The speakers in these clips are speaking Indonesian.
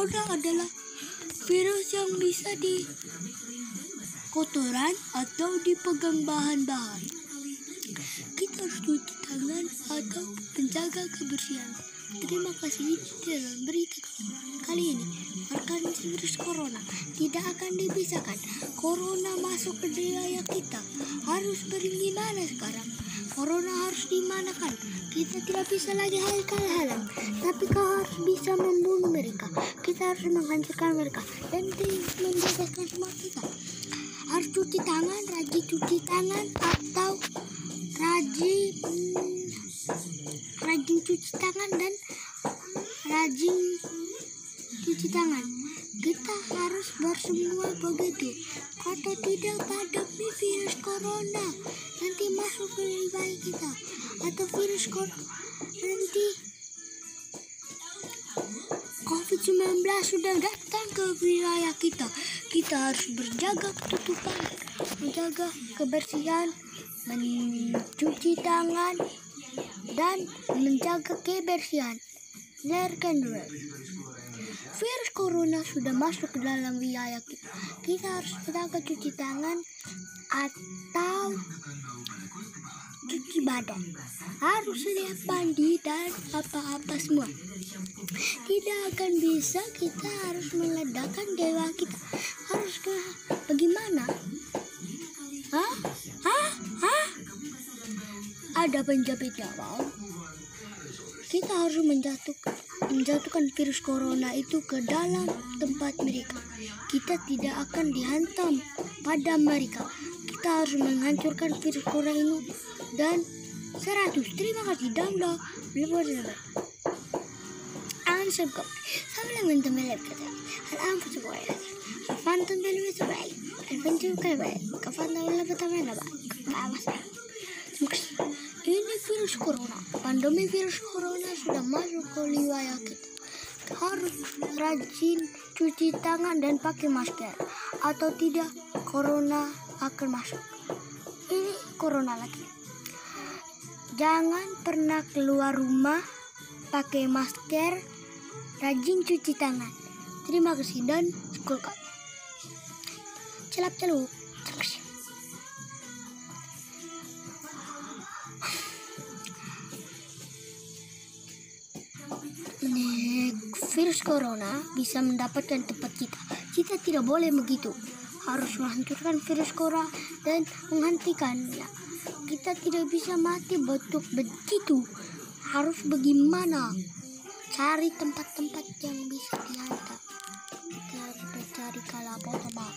corona adalah virus yang bisa di kotoran atau dipegang bahan-bahan. Kita harus cuci tangan atau menjaga kebersihan. Terima kasih dalam berita kali ini. Organisasi virus corona tidak akan dipisahkan. Corona masuk ke wilayah kita. Harus bagaimana sekarang? Corona harus dimanakan. Kita tidak bisa lagi halang, tapi kau harus bisa membunuh mereka. Kita harus menghancurkan mereka dan membebaskan semua kita. Harus cuci tangan, rajin cuci tangan atau rajin cuci tangan dan rajin cuci tangan. Kita harus bersemua begitu. Atau tidak pandemi virus corona nanti masuk ke wilayah kita. Atau virus corona nanti COVID-19 sudah datang ke wilayah kita. Kita harus berjaga ketutupan, menjaga kebersihan, mencuci tangan, dan menjaga kebersihan. Dengarkan dulu. Virus corona sudah masuk ke dalam wilayah kita. Kita harus menjaga cuci tangan atau cuci badan. Harus siap mandi dan apa-apa semua. Tidak akan bisa, kita harus meledakkan dewa kita. Harus ke bagaimana? Ada penjepit nyawa. Kita harus menjatuhkan virus corona itu ke dalam tempat mereka. Kita tidak akan dihantam pada mereka. Kita harus menghancurkan virus corona ini dan 100. Terima kasih. Download. Subscribe. Sampai bertemu lagi. Alam semuanya. Fantom film sebaik. Adventure kayak. Kafantom pertama apa? Ini virus corona. Pandemi virus corona sudah masuk ke wilayah kita. Harus rajin cuci tangan dan pakai masker. Atau tidak, corona akan masuk. Ini corona lagi. Jangan pernah keluar rumah pakai masker. Rajin cuci tangan. Terima kasih dan sekolahkan. Celap-celup. Virus corona bisa mendapatkan tempat kita. Kita tidak boleh begitu. Harus menghancurkan virus corona dan menghentikannya. Kita tidak bisa mati begitu. Harus bagaimana? Cari tempat-tempat yang bisa dihantam. Kita harus mencari kalapotama.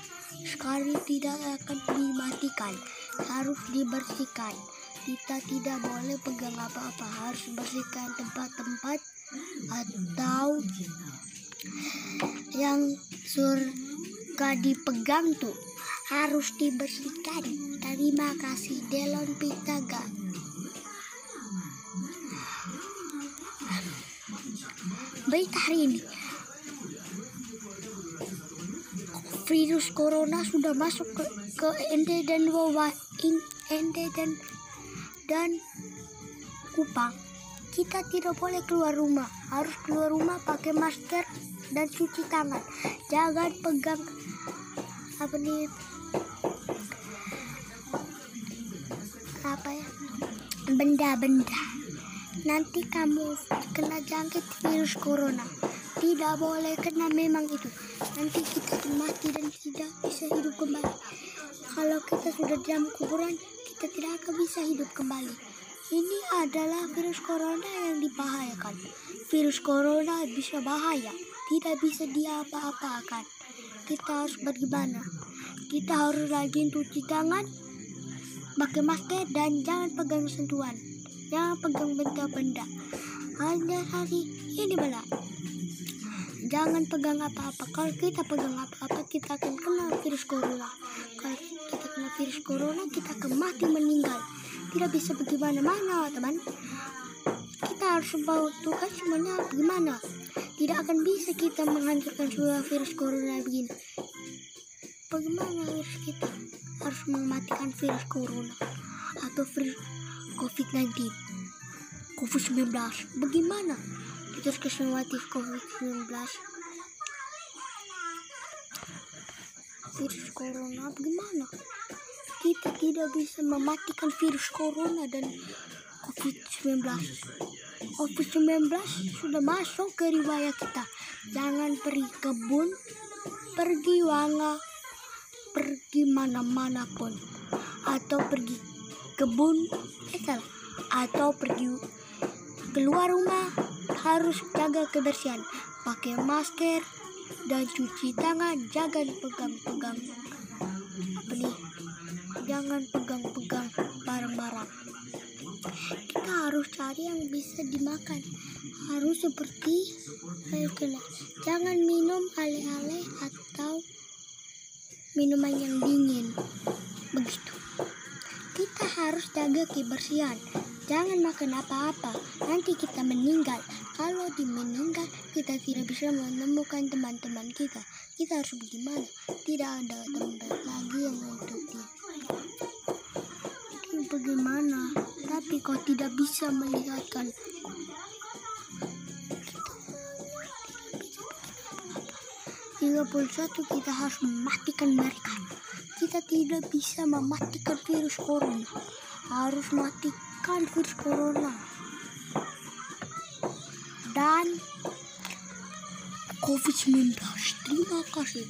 Sekali tidak akan dimatikan. Harus dibersihkan. Kita tidak boleh pegang apa-apa. Harus bersihkan tempat-tempat atau yang surga dipegang tuh. Harus dibersihkan. Terima kasih Delon Pitaga. Berita hari ini, virus corona sudah masuk ke Ende dan Ende dan Kupang. Kita tidak boleh keluar rumah. Harus keluar rumah pakai masker dan cuci tangan. Jangan pegang benda-benda. Nanti kamu kena jangkit virus corona. Tidak boleh kena memang itu. Nanti kita mati dan tidak bisa hidup kembali. Kalau kita sudah di dalam kuburan, kita tidak akan bisa hidup kembali. Ini adalah virus corona yang dibahayakan. Virus corona bisa bahaya. Tidak bisa diapa-apakan. Kita harus bagaimana? Kita harus rajin cuci tangan, pakai masker, dan jangan pegang sentuhan. Jangan pegang benda-benda. Hanya hari ini bala. Jangan pegang apa-apa. Kalau kita pegang apa-apa, kita akan kena virus corona. Kalau kita kena virus corona, kita akan mati meninggal. Tidak bisa bagaimana-mana, teman. Kita harus membutuhkan semuanya bagaimana. Tidak akan bisa kita menghancurkan semua virus corona begini. Bagaimana harus kita harus mematikan virus corona atau virus COVID-19, COVID-19. Bagaimana kita harus mati COVID-19? virus corona. Bagaimana? Kita tidak bisa mematikan virus corona dan COVID-19. COVID-19 sudah masuk ke riwayat kita. Jangan pergi kebun, pergi wanga, pergi mana-mana pun, atau pergi kebun, atau pergi keluar rumah harus jaga kebersihan, pakai masker dan cuci tangan. Jangan pegang-pegang jangan pegang-pegang barang-barang. Kita harus cari yang bisa dimakan, harus seperti jangan minum ale-ale atau minuman yang dingin. Begitu. Kita harus jaga kebersihan. Jangan makan apa-apa, nanti kita meninggal. Kalau meninggal, kita tidak bisa menemukan teman-teman kita. Kita harus bagaimana? Tidak ada tempat lagi yang untuk dia. Bagaimana? Tapi kau tidak bisa melihatkan. 31 kita harus mematikan mereka. Kita tidak bisa mematikan virus corona. Harus matikan virus corona dan COVID-19. Terima kasih.